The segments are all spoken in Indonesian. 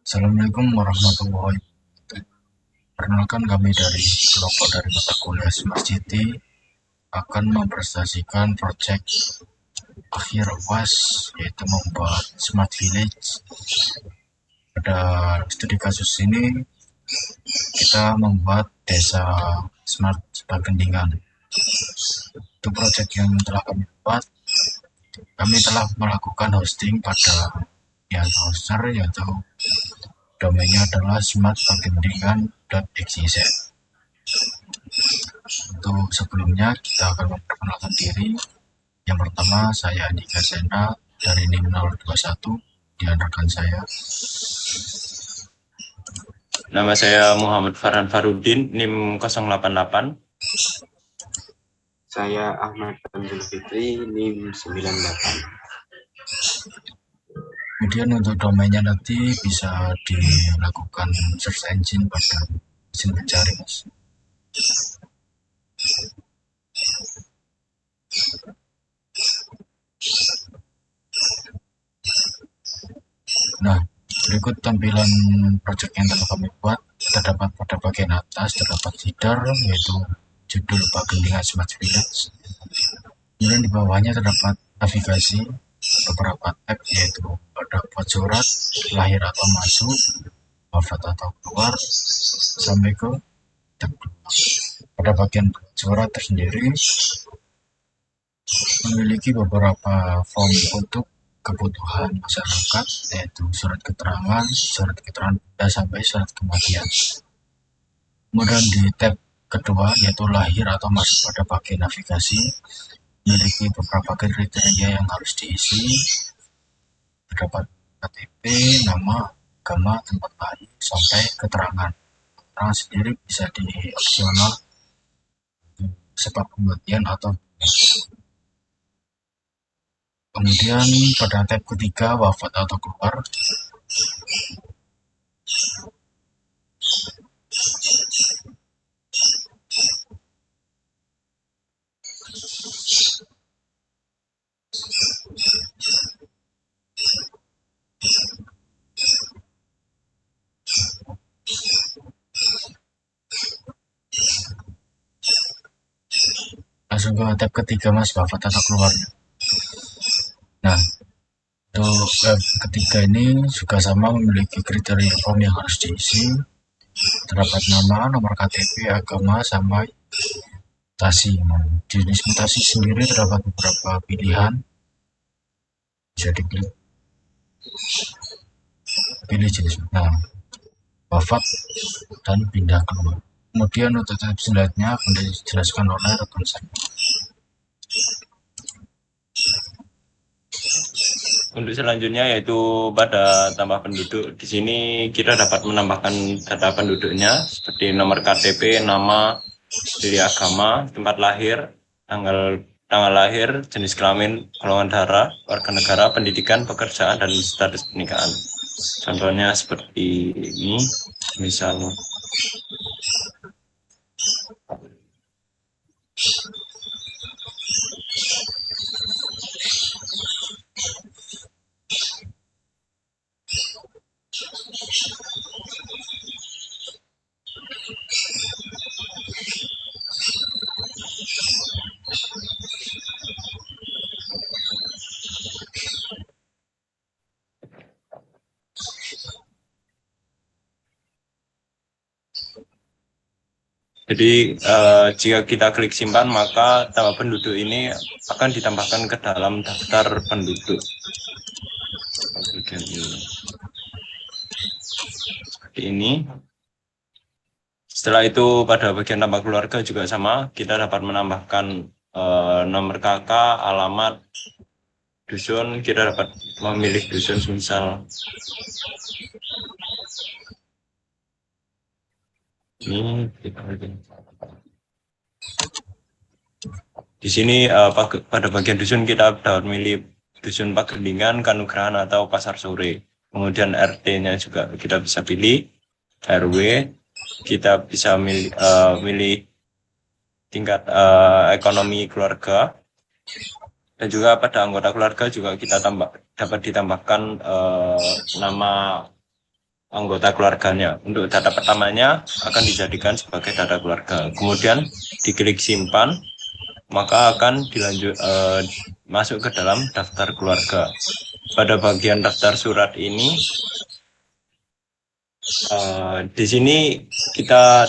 Assalamualaikum warahmatullahi wabarakatuh. Perkenalkan kami dari kelompok dari Mata Kuliah Smart City akan mempresentasikan proyek akhir UAS yaitu membuat Smart Village. Pada studi kasus ini kita membuat desa Smart Pagendingan. Untuk proyek yang telah kami buat, kami telah melakukan hosting pada hoster yaitu domainnya adalah smartpagendingan.xyz. Untuk sebelumnya kita akan memperkenalkan diri. Yang pertama saya Andika Sena dari NIM 021 dan rekan saya. Nama saya Muhammad Farhan Farudin, NIM 088. Saya Ahmad Tanzil Fitri, NIM 98. Kemudian untuk domainnya nanti bisa dilakukan search engine pada mesin pencari, Mas. Nah, berikut tampilan project yang telah kami buat. Terdapat pada bagian atas terdapat header yaitu judul Pagendingan Smart Village. Kemudian di bawahnya terdapat navigasi, beberapa tab yaitu pada buat surat, lahir atau masuk, wafat atau keluar, sampai ke tab pada bagian surat tersendiri memiliki beberapa form untuk kebutuhan masyarakat yaitu surat keterangan sampai surat kematian. Kemudian di tab kedua yaitu lahir atau masuk pada bagian navigasi memiliki beberapa kriteria yang harus diisi, terdapat KTP, nama, agama, tempat lahir, sampai keterangan. Keterangan sendiri bisa di opsional sebab kematian atau kemudian pada tab ketiga wafat atau keluar langsung ke tab ketiga, Mas, wafat atau keluar. Nah, untuk ketiga ini juga sama memiliki kriteria form yang harus diisi, terdapat nama, nomor KTP, agama, sama mutasi. Jenis mutasi sendiri terdapat beberapa pilihan, bisa diklik pilih jenis. Nah, wafat dan pindah keluar. Kemudian untuk tab selanjutnya akan dijelaskan oleh rekan saya. Untuk selanjutnya yaitu pada tambah penduduk. Di sini kita dapat menambahkan data penduduknya seperti nomor KTP, nama, dari agama, tempat lahir, tanggal lahir, jenis kelamin, golongan darah, warga negara, pendidikan, pekerjaan, dan status pernikahan. Contohnya seperti ini, misal jadi jika kita klik simpan, maka tambah penduduk ini akan ditambahkan ke dalam daftar penduduk. Seperti ini. Setelah itu pada bagian tambah keluarga juga sama, kita dapat menambahkan nomor KK, alamat, dusun. Kita dapat memilih dusun misal ini. Di sini pada bagian dusun kita dapat memilih dusun Pagendingan, Kanugrahan, atau Pasar Sore. Kemudian RT-nya juga kita bisa pilih, RW. Kita bisa milih tingkat ekonomi keluarga. Dan juga pada anggota keluarga juga kita dapat ditambahkan nama anggota keluarganya. Untuk data pertamanya akan dijadikan sebagai data keluarga. Kemudian diklik simpan, maka akan masuk ke dalam daftar keluarga. Pada bagian daftar surat ini, di sini kita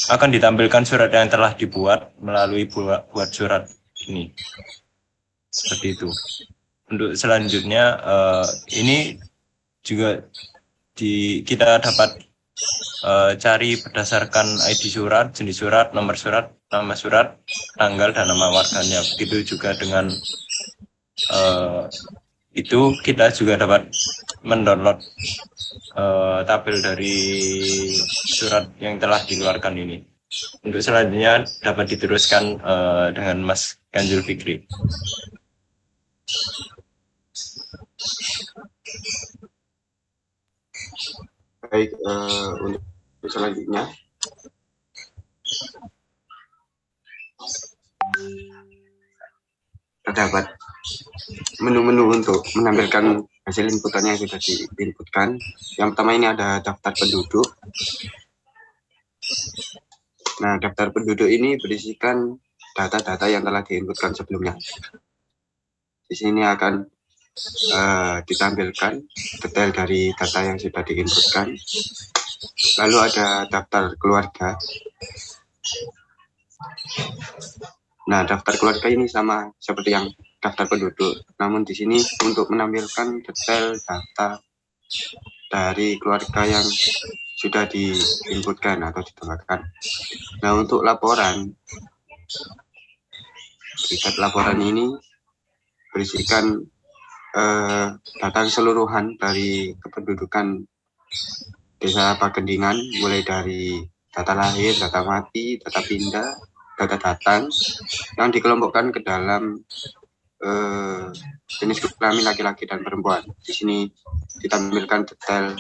akan ditampilkan surat yang telah dibuat melalui buat surat ini. Seperti itu. Untuk selanjutnya, ini juga kita dapat cari berdasarkan ID surat, jenis surat, nomor surat, nama surat, tanggal, dan nama warganya. Begitu juga dengan itu kita juga dapat mendownload tabel dari surat yang telah dikeluarkan ini. Untuk selanjutnya dapat diteruskan dengan Mas Kanjul Fikri. Baik, untuk selanjutnya terdapat menu-menu untuk menampilkan hasil inputannya yang sudah diinputkan. Yang pertama ini ada daftar penduduk. Nah, daftar penduduk ini berisikan data-data yang telah diinputkan sebelumnya. Di sini akan ditampilkan detail dari data yang sudah diinputkan. Lalu ada daftar keluarga. Nah, daftar keluarga ini sama seperti yang daftar penduduk, namun di sini untuk menampilkan detail data dari keluarga yang sudah diinputkan atau ditambahkan. Nah, untuk laporan, tingkat laporan ini berisikan data keseluruhan dari kependudukan Desa Pagendingan, mulai dari data lahir, data mati, data pindah, data datang, yang dikelompokkan ke dalam jenis kelamin laki-laki dan perempuan. Di sini ditampilkan detail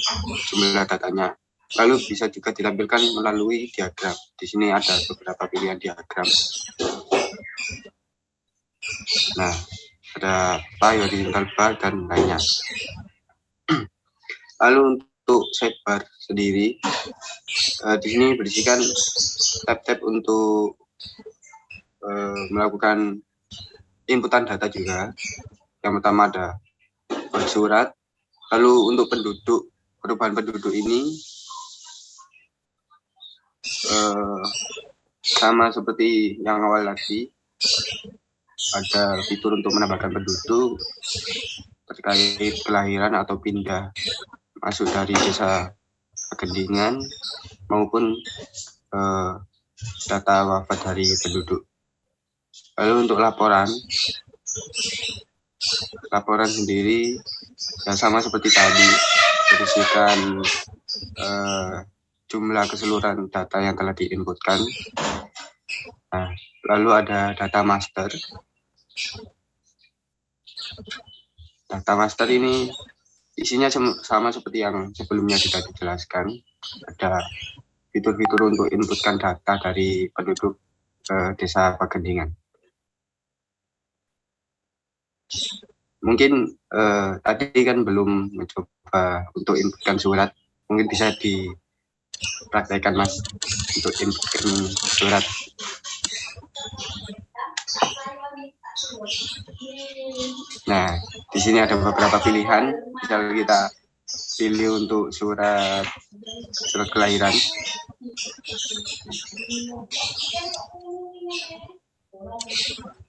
jumlah datanya. Lalu bisa juga ditampilkan melalui diagram. Di sini ada beberapa pilihan diagram. Nah, ada pie, horizontal bar, dan lainnya. Lalu untuk sidebar sendiri, di sini berisikan tab-tab untuk melakukan inputan data juga. Yang pertama ada surat. Lalu untuk penduduk, perubahan penduduk ini sama seperti yang awal tadi, ada fitur untuk menambahkan penduduk terkait kelahiran atau pindah masuk dari Desa Pagendingan maupun data wafat dari penduduk. Lalu untuk laporan sendiri yang sama seperti tadi, berisikan jumlah keseluruhan data yang telah diinputkan. Nah, lalu ada data master. Data master ini isinya sama seperti yang sebelumnya sudah dijelaskan. Ada fitur-fitur untuk inputkan data dari penduduk Desa Pagendingan. Mungkin tadi kan belum mencoba untuk inputkan surat, mungkin bisa dipraktekkan Mas untuk inputkan surat. Nah, di sini ada beberapa pilihan. Misal kita pilih untuk surat kelahiran.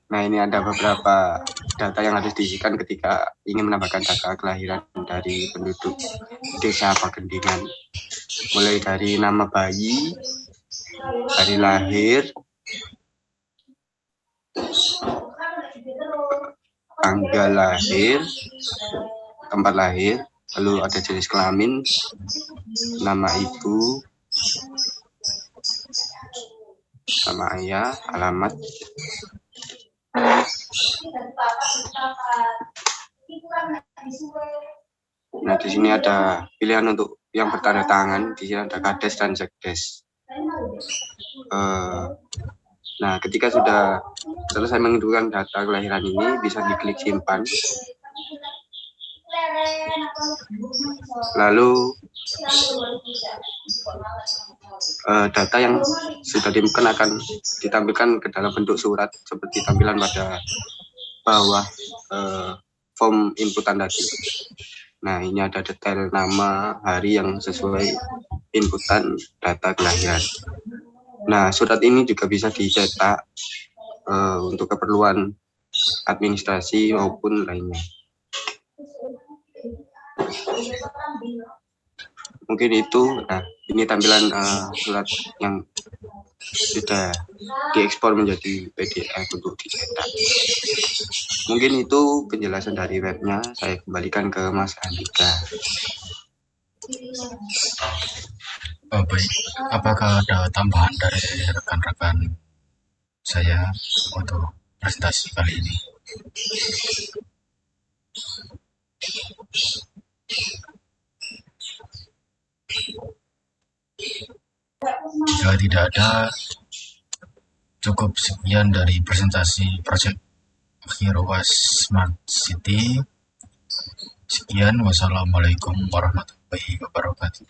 Nah, ini ada beberapa data yang harus diisikan ketika ingin menambahkan data kelahiran dari penduduk Desa Pagendingan. Mulai dari nama bayi, hari lahir, tanggal lahir, tempat lahir, lalu ada jenis kelamin, nama ibu, nama ayah, alamat. Nah, di sini ada pilihan untuk yang bertanda tangan. Di sini ada Kades dan Sekdes. Nah, ketika sudah selesai menghidupkan data kelahiran ini, bisa diklik simpan. Lalu data yang sudah diinputkan akan ditampilkan ke dalam bentuk surat seperti tampilan pada bawah form inputan tadi. Nah, ini ada detail nama, hari yang sesuai inputan data kelahiran. Nah, surat ini juga bisa dicetak untuk keperluan administrasi maupun lainnya. Mungkin itu. Nah, ini tampilan surat yang sudah diekspor menjadi PDF untuk dicetak. Mungkin itu penjelasan dari webnya. Saya kembalikan ke Mas Andika. Baik, apakah ada tambahan dari rekan-rekan saya untuk presentasi kali ini? Jika tidak ada, cukup sekian dari presentasi Project Heroes Smart City. Sekian, wassalamualaikum warahmatullahi wabarakatuh.